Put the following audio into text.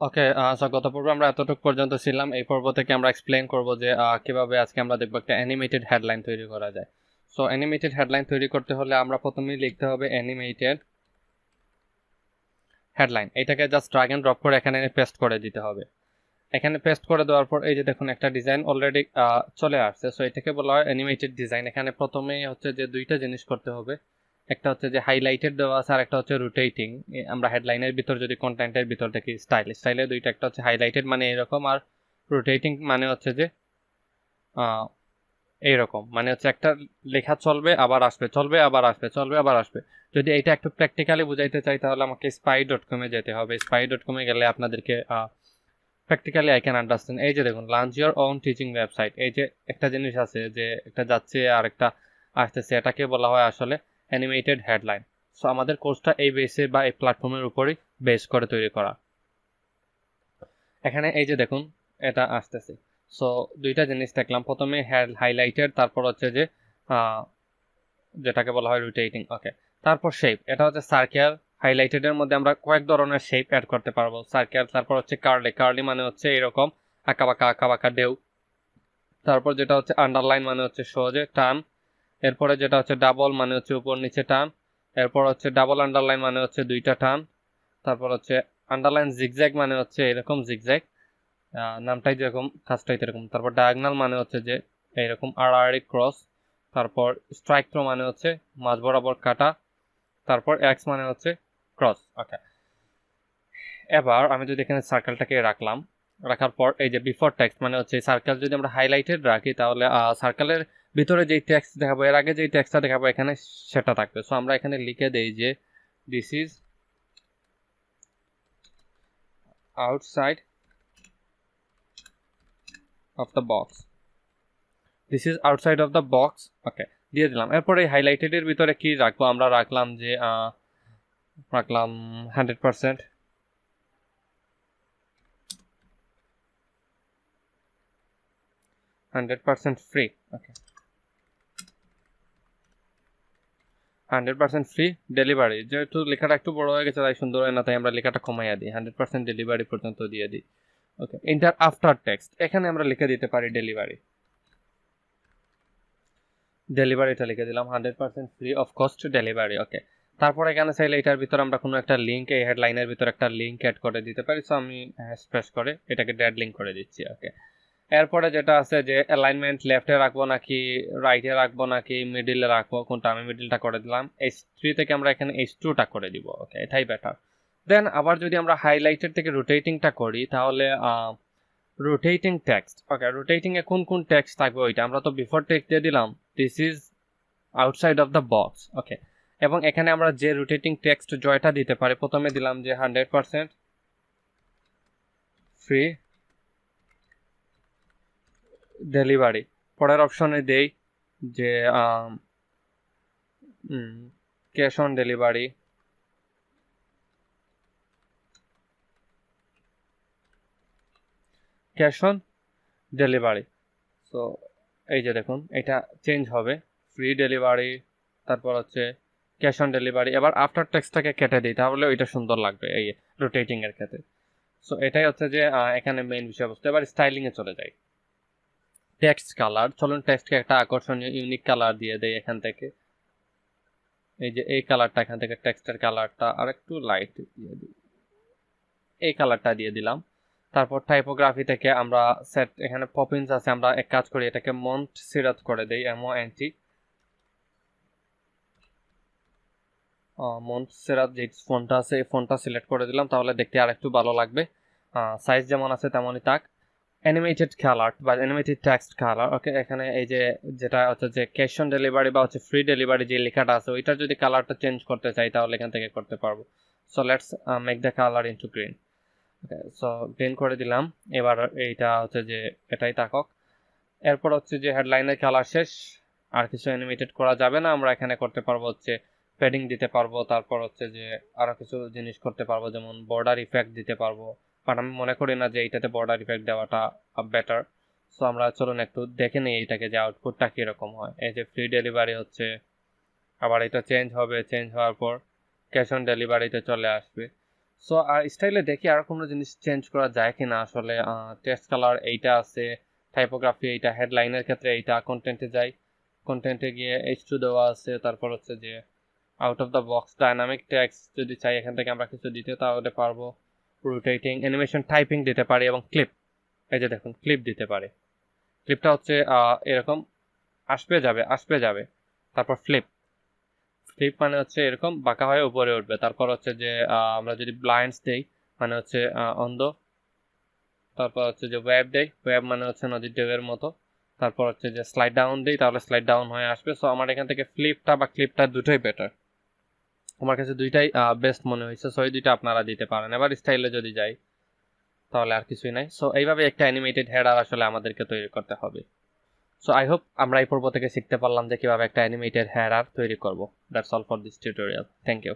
ওকে, so গত পর্বে আমরা এতটুকু পর্যন্ত ছিলাম। এই পর্ব থেকে আমরা এক্সপ্লেইন করব যে কিভাবে আজকে আমরা দেখব একটা অ্যানিমেটেড হেডলাইন তৈরি করা যায়। সো অ্যানিমেটেড হেডলাইন তৈরি করতে হলে আমরা প্রথমেই লিখতে হবে অ্যানিমেটেড হেডলাইন। এটাকে জাস্ট ড্র্যাগ এন্ড ড্রপ করে এখানে পেস্ট করে দিতে হবে। এখানে পেস্ট করে দেওয়ার পর এই যে দেখুন একটা ডিজাইন অলরেডি চলে আসছে। সো এটাকে বলা হয় অ্যানিমেটেড ডিজাইন। এখানে প্রথমেই হচ্ছে যে দুইটা জিনিস করতে হবে। একটা হচ্ছে যে হাইলাইটেড দেওয়া আছে, আর একটা হচ্ছে রোটেটিং। আমরা হেডলাইনের ভিতর যদি কন্টেন্টের ভিতর দেখি স্টাইলে দুইটা, একটা হচ্ছে হাইলাইটেড মানে এরকম, আর রোটেটিং মানে হচ্ছে যে এইরকম, মানে হচ্ছে একটা লেখা চলবে আবার আসবে, চলবে আবার আসবে, চলবে আবার আসবে। যদি এটা একটু প্র্যাকটিক্যালি বুঝাইতে চাই তাহলে আমাকে spy.com-এ যেতে হবে। spy.com-এ গেলে আপনাদেরকে প্র্যাকটিক্যালি আই ক্যান আন্ডারস্ট্যান্ড। এই যে দেখুন launch your own teaching website, এই যে একটা জিনিস আছে যে একটা যাচ্ছে আর একটা আসতেছে, এটাকে বলা হয় আসলে অ্যানিমেটেড হেডলাইন। সো আমাদের কোর্সটা এই বেসে বা এই প্ল্যাটফর্মের উপরই বেস করে তৈরি করা। এখানে এই যে দেখুন এটা আসতেছে। সো দুইটা জিনিস দেখলাম, প্রথমে হাইলাইটেড, তারপর হচ্ছে যে যেটাকে বলা হয় রোটেটিং। ওকে, তারপর শেপ, এটা হচ্ছে সার্কেল। হাইলাইটেডের মধ্যে আমরা কয়েক ধরনের শেপ অ্যাড করতে পারবো, সার্কেল। তারপর হচ্ছে কার্লি মানে হচ্ছে এরকম আঁকা বাঁকা ঢেউ। তারপর যেটা হচ্ছে আন্ডারলাইন মানে হচ্ছে সহজে টান। এরপরে যেটা হচ্ছে ডাবল মানে হচ্ছে উপর নিচে টান। এরপর হচ্ছে ডাবল আন্ডারলাইন মানে হচ্ছে দুইটা টান। তারপর হচ্ছে আন্ডারলাইন জিগজ্যাগ মানে হচ্ছে এরকম জিগজ্যাগ, নামটাই যেরকম কাজটাই এরকম। তারপর ডায়াগনাল মানে হচ্ছে যে এইরকম আড়াআড়ি ক্রস। তারপর স্ট্রাইক থ্রো মানে হচ্ছে মাঝ বরাবর কাটা। তারপর এক্স মানে হচ্ছে ক্রস। ওকে, এবার আমি যদি এখানে সার্কেলটাকে রাখলাম, রাখার পর এই যে বিফোর টেক্সট মানে হচ্ছে সার্কেল যদি আমরা হাইলাইটেড রাখি তাহলে সার্কেলের ভিতরে যেই টেক্সট দেখাবো, এর আগে যেই টেক্সটটা দেখাবো এখানে সেটা থাকবে। সো আমরা এখানে লিখে দেই যে this is outside of the box, this is outside of the box. Okay, দিয়ে দিলাম। এরপরে হাইলাইটেডের ভিতরে কি রাখবো, আমরা রাখলাম যে রাখলাম 100%, 100% ফ্রি। ওকে, 100% ফ্রি ডেলিভারি। যেহেতু লেখাটা একটু বড় হয়ে গেছে তাই সুন্দর হয় না, তাই আমরা লেখাটা কমাইয়া দিই, 100% ডেলিভারি পর্যন্ত দিয়ে দিই। ওকে, ইন্টার আফটার টেক্সট, এখানে আমরা লিখে দিতে পারি ডেলিভারিটা লিখে দিলাম 100% ফ্রি অফ কস্ট ডেলিভারি। ওকে, তারপর এখানে চাইলে এটার ভিতর আমরা কোনো একটা লিঙ্ক, এই হেডলাইনের ভিতর একটা লিঙ্ক অ্যাড করে দিতে পারি। সো আমি প্রেস করে এটাকে ড্যাড লিঙ্ক করে দিচ্ছি। ওকে, এরপরে যেটা আছে যে অ্যালাইনমেন্ট লেফটে রাখবো নাকি রাইটে রাখবো নাকি মিডিলে রাখবো, কোনটা, আমি মিডিলটা করে দিলাম। H3 থেকে আমরা এখানে H2টা করে দিব। ওকে, এটাই বেটার। দেন আবার যদি আমরা হাইলাইটেড থেকে রোটেটিংটা করি তাহলে রোটেটিং টেক্সট। ওকে, রোটেটিং এ কোন কোন টেক্সট থাকবে ওইটা আমরা তো বিফোর টেক্সট দিয়ে দিলাম, this is outside of the box. Okay, এবং এখানে আমরা যে রোটেটিং টেক্সট জয়টা দিতে পারি, প্রথমে দিলাম যে 100% ফ্রি ডেলিভারি। পরের অপশনে দেই যে cash on delivery. Cash on delivery. So এই যে দেখুন এটা চেঞ্জ হবে, ফ্রি ডেলিভারি, তারপর হচ্ছে ক্যাশ অন ডেলিভারি। এবার আফটার টেক্সটটাকে কেটে দিই তাহলে ওইটা সুন্দর লাগবে এই রোটেটিং এর ক্ষেত্রে। সো এটাই হচ্ছে যে এখানে মেইন বিষয়বস্তু। এবার স্টাইলিংয়ে চলে যাই। টেক্সট কালার, চলুন টেক্সটকে একটা আকর্ষণীয় ইউনিক কালার দিয়ে দেই এখান থেকে। এই যে এই কালারটা, এখান থেকে টেক্সটের কালারটা আর একটু লাইট দিয়ে দিই, এই কালারটা দিয়ে দিলাম। তারপর টাইপোগ্রাফি থেকে আমরা সেট, এখানে পপিন্স আছে, আমরা এক কাজ করি এটাকে মন্ট সিরাত করে দেই, MONT মন্ট সিরাত যে ফন্টটা আছে এই ফন্টটা সিলেক্ট করে দিলাম, তাহলে দেখতে আর একটু ভালো লাগবে। সাইজ যেমন আছে তেমনই থাক। অ্যানিমেটেড কালার বা অ্যানিমেটেড টেক্সট কালার। ওকে, এখানে এই যে যেটা হচ্ছে যে ক্যাশ অন ডেলিভারি বা হচ্ছে ফ্রি ডেলিভারি যে লেখাটা আছে ওইটার যদি কালারটা চেঞ্জ করতে চাই তাহলে এখান থেকে করতে পারবো। So let's make the colour into green. Okay, so green করে দিলাম। এবার এইটা হচ্ছে যে এটাই থাকক। এরপর হচ্ছে যে হেডলাইনের কালার শেষ, আর কিছু অ্যানিমেটেড করা যাবে না। আমরা এখানে করতে পারবো হচ্ছে প্যাডিং দিতে পারবো, তারপর হচ্ছে যে আরো কিছু জিনিস করতে পারবো, যেমন বর্ডার ইফেক্ট দিতে পারবো। বাট আমি মনে করি না যে এইটাতে বর্ডার ইফেক্ট দেওয়াটা বেটার। সো আমরা চলুন একটু দেখে নিই এইটাকে যে আউটপুটটা কীরকম হয়। এই যে ফ্রি ডেলিভারি হচ্ছে, আবার এটা চেঞ্জ হবে, চেঞ্জ হওয়ার পর ক্যাশ অন ডেলিভারিতে চলে আসবে। সো স্টাইলে দেখি আর কোনো জিনিস চেঞ্জ করা যায় কিনা আসলে। টেক্সট কালার এইটা আছে, টাইপোগ্রাফি এইটা, হেডলাইনের ক্ষেত্রে এইটা, কন্টেন্টে যাই, কন্টেন্টে গিয়ে H2 দেওয়া আছে, তারপর হচ্ছে যে out of the box dynamic text যদি চাই এখান থেকে আমরা কিছু দিতে তাহলে পারবো, রোটেটিং, অ্যানিমেশন, টাইপিং দিতে পারি, এবং ক্লিপ, এই যে দেখুন ক্লিপ দিতে পারি। ক্লিপটা হচ্ছে এরকম আসবে যাবে, তারপর ফ্লিপ মানে হচ্ছে এরকম বাঁকা হয়ে উপরে উঠবে। তারপর হচ্ছে যে আমরা যদি ব্লাইন্ডস দেই মানে হচ্ছে অন্ধ, তারপর হচ্ছে যে ওয়েব দেই, ওয়েব মানে হচ্ছে নদীর ঢেউয়ের মতো, তারপর হচ্ছে যে স্লাইড ডাউন দিই তাহলে স্লাইড ডাউন হয়ে আসবে। সো আমার এখান থেকে ফ্লিপটা বা ক্লিপটা দুটোই বেটার, আমার কাছে দুইটাই বেস্ট মনে হয়েছে। সো এই দুইটা আপনারা দিতে পারেন। এবার স্টাইলে যদি যাই তাহলে আর কিছুই নাই। সো এইভাবে একটা অ্যানিমেটেড হেডার আসলে আমাদেরকে তৈরি করতে হবে। সো আই হোপ আমরা এই পর্ব থেকে শিখতে পারলাম যে কিভাবে একটা অ্যানিমেটেড হেডার তৈরি করব। That's all for this tutorial. Thank you.